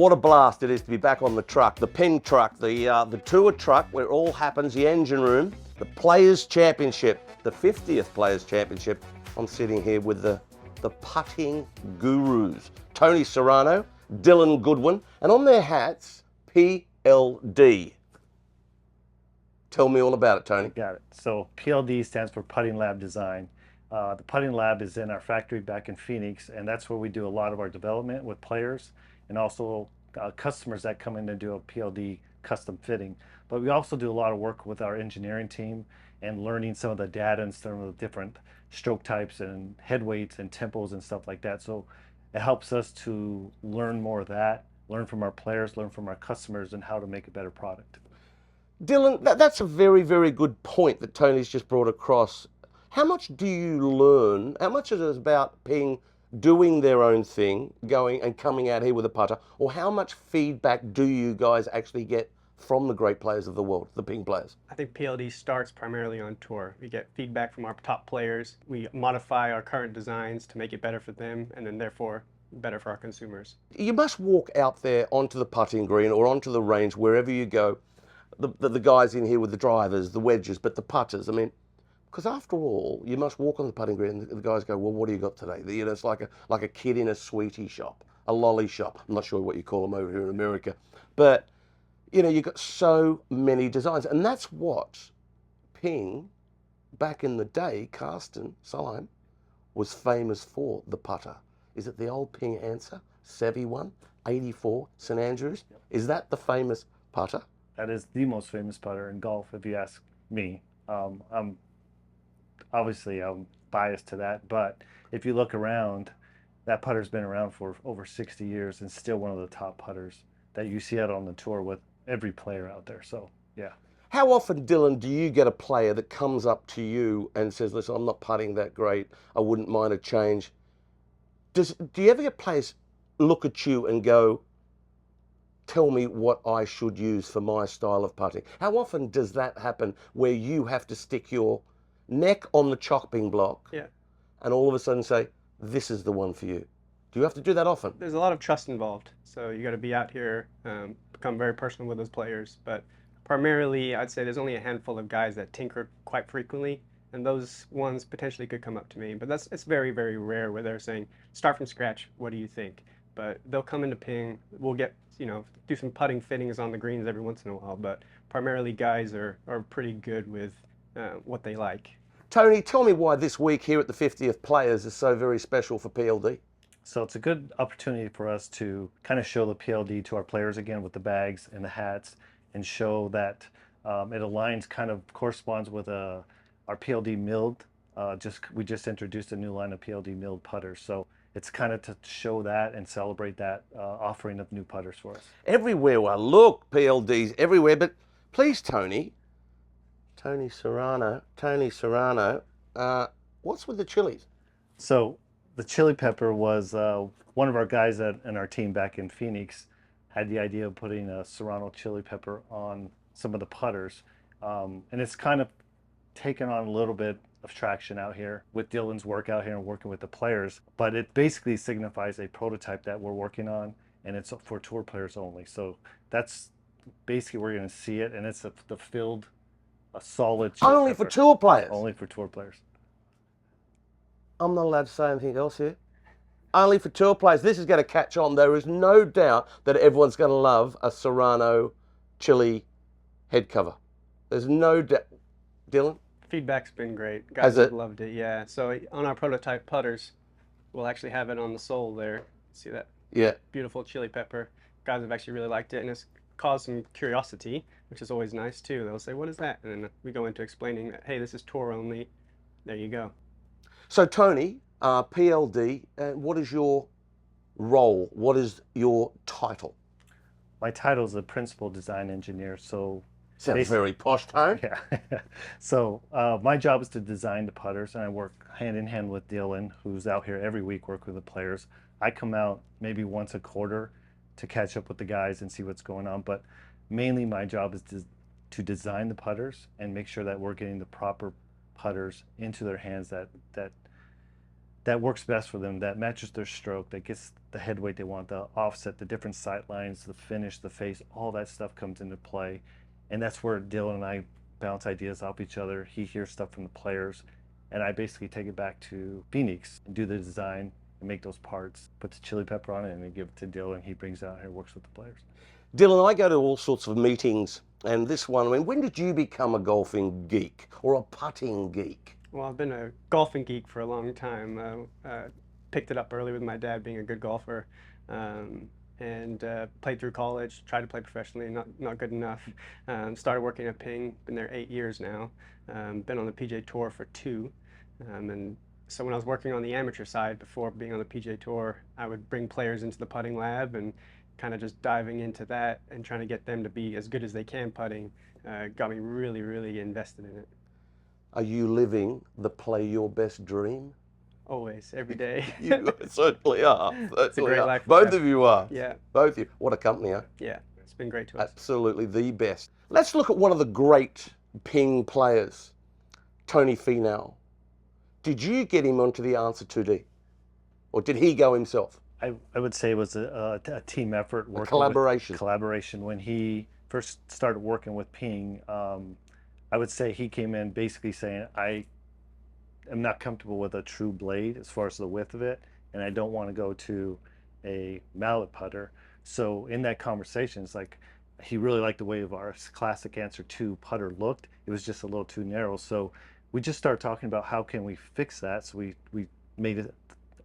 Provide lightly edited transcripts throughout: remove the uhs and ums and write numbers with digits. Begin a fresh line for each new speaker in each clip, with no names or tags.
What a blast it is to be back on the truck, the pin truck, the tour truck where it all happens, the engine room, the Players' Championship, the 50th Players' Championship. I'm sitting here with the putting gurus, Tony Serrano, Dylan Goodwin, and on their hats, PLD. Tell me all about it, Tony.
Got it. So PLD stands for Putting Lab Design. The Putting Lab is in our factory back in Phoenix, and that's where we do a lot of our development with players and also customers that come in to do a PLD custom fitting. But we also do a lot of work with our engineering team and learning some of the data and some of the different stroke types and head weights and tempos and stuff like that. So it helps us to learn more of that, learn from our players, learn from our customers, and how to make a better product.
Dylan, that's a very, very good point that Tony's just brought across. How much do you learn? How much is it about Ping doing their own thing, going and coming out here with a putter? Or how much feedback do you guys actually get from the great players of the world, the Ping players?
I think PLD starts primarily on tour. We get feedback from our top players. We modify our current designs to make it better for them and then therefore better for our consumers.
You must walk out there onto the putting green or onto the range, wherever you go. The guys in here with the drivers, the wedges, but the putters, I mean, because after all, you must walk on the putting green and the guys go, well, what do you got today? You know, it's like a kid in a sweetie shop, a lolly shop. I'm not sure what you call them over here in America. But, you know, you've got so many designs. And that's what Ping, back in the day, Karsten Syme, was famous for, the putter. Is it the old Ping answer? Savvy one, 84, St. Andrews?
Yep.
Is that the famous putter?
That is the most famous putter in golf, if you ask me. I'm biased to that, but if you look around, that putter's been around for over 60 years and still one of the top putters that you see out on the tour with every player out there. So, yeah.
How often, Dylan, do you get a player that comes up to you and says, listen, I'm not putting that great, I wouldn't mind a change? Do you ever get players look at you and go, tell me what I should use for my style of putting? How often does that happen where you have to stick your neck on the chopping block and all of a sudden say, this is the one for you? Do you have to do that often?
There's a lot of trust involved. So you got to be out here, become very personal with those players. But primarily, I'd say there's only a handful of guys that tinker quite frequently. And those ones potentially could come up to me. But it's very, very rare where they're saying, start from scratch, what do you think? But they'll come into Ping, we'll get, do some putting fittings on the greens every once in a while, but primarily guys are pretty good with what they like.
Tony, tell me why this week here at the 50th Players is so very special for PLD.
So it's a good opportunity for us to kind of show the PLD to our players again with the bags and the hats and show that it aligns, kind of corresponds with our PLD milled. We just introduced a new line of PLD milled putters. So it's kind of to show that and celebrate that offering of new putters for us.
Everywhere I look, PLDs everywhere, but please, Tony Serrano, what's with the chilies?
So the chili pepper was one of our guys in our team back in Phoenix had the idea of putting a Serrano chili pepper on some of the putters. And it's kind of taken on a little bit of traction out here with Dylan's work out here and working with the players, but it basically signifies a prototype that we're working on, and it's for tour players only. So that's basically where you're going to see it, and it's a solid chili
only
pepper.
For tour players?
Only for tour players.
I'm not allowed to say anything else here. Only for tour players. This is going to catch on. There is no doubt that everyone's going to love a Serrano chili head cover. There's no doubt. Dylan?
Feedback's been great. Guys have loved it, yeah. So on our prototype putters, we'll actually have it on the sole there. See that?
Yeah.
Beautiful chili pepper. Guys have actually really liked it, and it's caused some curiosity, which is always nice too. They'll say, what is that? And then we go into explaining that, hey, this is tour only. There you go.
So Tony, PLD, what is your role? What is your title?
My title is a principal design engineer. So
sounds very posh, Tone.
Yeah. So my job is to design the putters, and I work hand in hand with Dylan, who's out here every week working with the players. I come out maybe once a quarter to catch up with the guys and see what's going on, but mainly my job is to design the putters and make sure that we're getting the proper putters into their hands that that works best for them, that matches their stroke, that gets the head weight they want, the offset, the different sight lines, the finish, the face, all that stuff comes into play. And that's where Dylan and I bounce ideas off each other. He hears stuff from the players, and I basically take it back to Phoenix and do the design and make those parts, put the chili pepper on it, and then give it to Dylan. He brings it out here and works with the players.
Dylan, I go to all sorts of meetings, and this one, I mean, when did you become a golfing geek or a putting geek?
Well, I've been a golfing geek for a long time. Picked it up early with my dad being a good golfer, and played through college. Tried to play professionally, not good enough. Started working at Ping. Been there 8 years now. Been on the PGA Tour for 2, and so when I was working on the amateur side before being on the PGA Tour, I would bring players into the putting lab and kind of just diving into that and trying to get them to be as good as they can putting got me really, really invested in it.
Are you living the play your best dream?
Always, every day.
You certainly are.
It's a great life.
Both of you are.
Yeah.
Both of you. What a company, huh?
Yeah, it's been great to us.
Absolutely the best. Let's look at one of the great Ping players, Tony Serrano. Did you get him onto the answer 2D? Or did he go himself?
I would say it was a team effort.
A collaboration.
Collaboration. When he first started working with Ping, I would say he came in basically saying, I am not comfortable with a true blade as far as the width of it, and I don't want to go to a mallet putter. So in that conversation, it's like he really liked the way of our classic Answer 2 putter looked. It was just a little too narrow. So we just started talking about how can we fix that. So we made it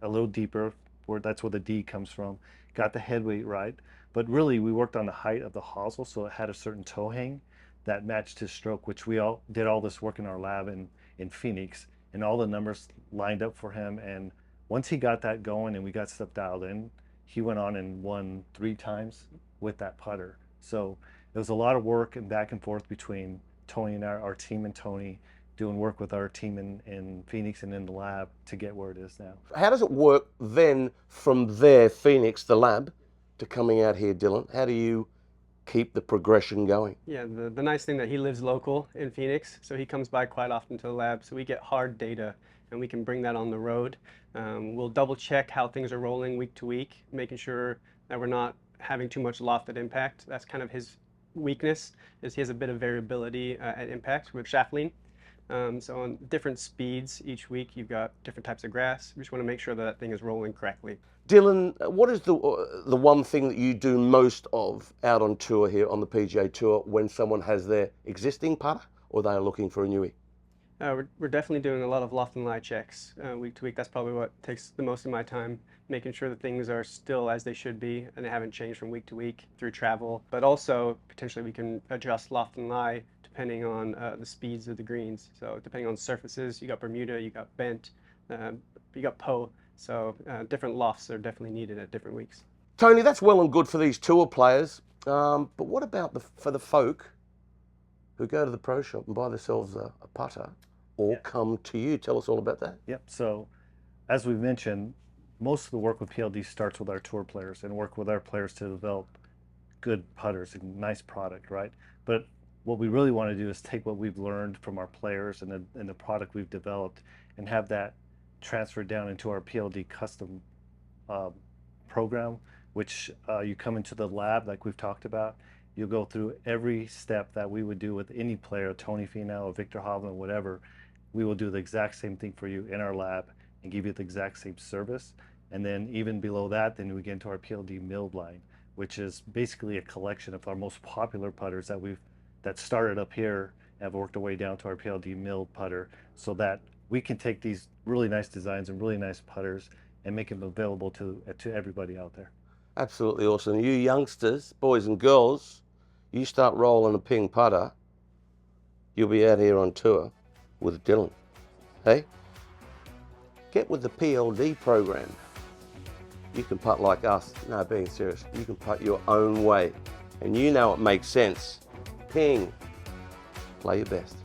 a little deeper, where that's where the D comes from, got the head weight right. But really we worked on the height of the hosel, so it had a certain toe hang that matched his stroke, which we all did all this work in our lab in Phoenix, and all the numbers lined up for him. And once he got that going and we got stuff dialed in, he went on and won 3 times with that putter. So it was a lot of work and back and forth between Tony and our team and Tony, doing work with our team in Phoenix and in the lab to get where it is now.
How does it work then from there, Phoenix, the lab, to coming out here, Dylan? How do you keep the progression going?
Yeah, the nice thing that he lives local in Phoenix, so he comes by quite often to the lab, so we get hard data and we can bring that on the road. We'll double check how things are rolling week to week, making sure that we're not having too much lofted impact. That's kind of his weakness, is he has a bit of variability at impact with shaft lean. So on different speeds each week, you've got different types of grass. We just want to make sure that that thing is rolling correctly.
Dylan, what is the one thing that you do most of out on tour here on the PGA Tour when someone has their existing putter or they are looking for a newie?
We're definitely doing a lot of loft and lie checks week to week. That's probably what takes the most of my time, making sure that things are still as they should be and they haven't changed from week to week through travel. But also, potentially we can adjust loft and lie depending on the speeds of the greens. So depending on surfaces, you got Bermuda, you got bent, you got Poe. So different lofts are definitely needed at different weeks.
Tony, that's well and good for these tour players, but what about for the folk who go to the pro shop and buy themselves a putter or come to you? Tell us all about that.
Yep. So as we mentioned, most of the work with PLD starts with our tour players and work with our players to develop good putters and nice product, right? But what we really want to do is take what we've learned from our players and the product we've developed and have that transferred down into our PLD custom program, which you come into the lab like we've talked about. You'll go through every step that we would do with any player, Tony Serrano, Victor Hovland, whatever. We will do the exact same thing for you in our lab and give you the exact same service. And then even below that, then we get into our PLD milled line, which is basically a collection of our most popular putters that started up here and have worked their way down to our PLD milled putter, so that we can take these really nice designs and really nice putters and make them available to everybody out there.
Absolutely awesome. You youngsters, boys and girls, you start rolling a Ping putter, you'll be out here on tour with Dylan. Hey? Get with the PLD program. You can putt like us. No, being serious. You can putt your own way. And you know it makes sense. Ping. Play your best.